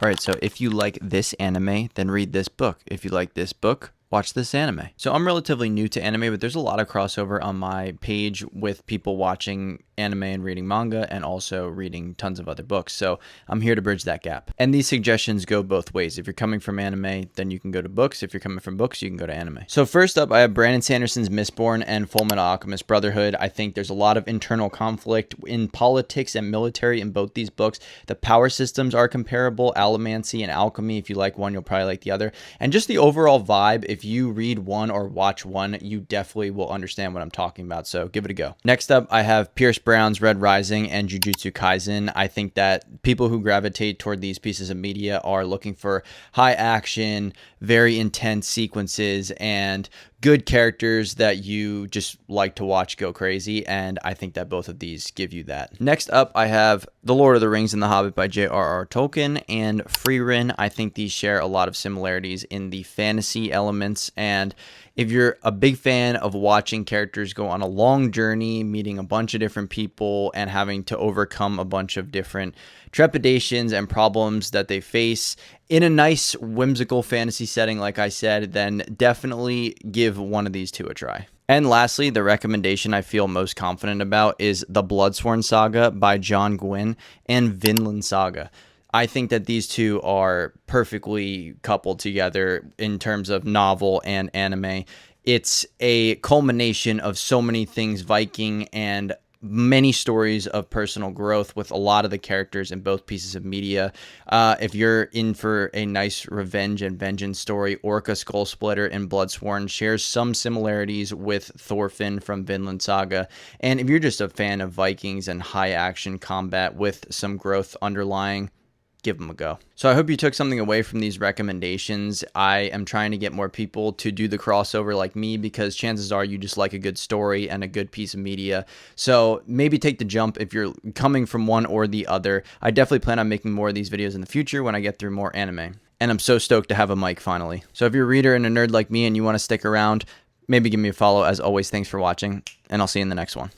All right, so if you like this anime, then read this book. If you like this book, watch this anime. So I'm relatively new to anime, but there's a lot of crossover on my page with people watching anime and reading manga and also reading tons of other books. So I'm here to bridge that gap. And these suggestions go both ways. If you're coming from anime, then you can go to books. If you're coming from books, you can go to anime. So first up, I have Brandon Sanderson's Mistborn and Fullmetal Alchemist Brotherhood. I think there's a lot of internal conflict in politics and military in both these books. The power systems are comparable, allomancy and alchemy. If you like one, you'll probably like the other. And just the overall vibe, if you read one or watch one, you definitely will understand what I'm talking about. So give it a go. Next up, I have Pierce Brown's Red Rising and Jujutsu Kaisen. I think that people who gravitate toward these pieces of media are looking for high action, very intense sequences, and good characters that you just like to watch go crazy, and I think that both of these give you that. Next up, I have The Lord of the Rings and The Hobbit by J.R.R. Tolkien and Frieren. I think these share a lot of similarities in the fantasy elements, and if you're a big fan of watching characters go on a long journey, meeting a bunch of different people, and having to overcome a bunch of different trepidations and problems that they face in a nice, whimsical fantasy setting, like I said, then definitely give one of these two a try. And lastly, the recommendation I feel most confident about is The Bloodsworn Saga by John Gwynne and Vinland Saga. I think that these two are perfectly coupled together in terms of novel and anime. It's a culmination of so many things Viking and many stories of personal growth with a lot of the characters in both pieces of media. If you're in for a nice revenge and vengeance story, Orca Skullsplitter and Bloodsworn shares some similarities with Thorfinn from Vinland Saga. And if you're just a fan of Vikings and high action combat with some growth underlying, give them a go. So I hope you took something away from these recommendations. I am trying to get more people to do the crossover like me because chances are you just like a good story and a good piece of media. So maybe take the jump if you're coming from one or the other. I definitely plan on making more of these videos in the future when I get through more anime. And I'm so stoked to have a mic finally. So if you're a reader and a nerd like me and you want to stick around, maybe give me a follow. As always, thanks for watching, and I'll see you in the next one.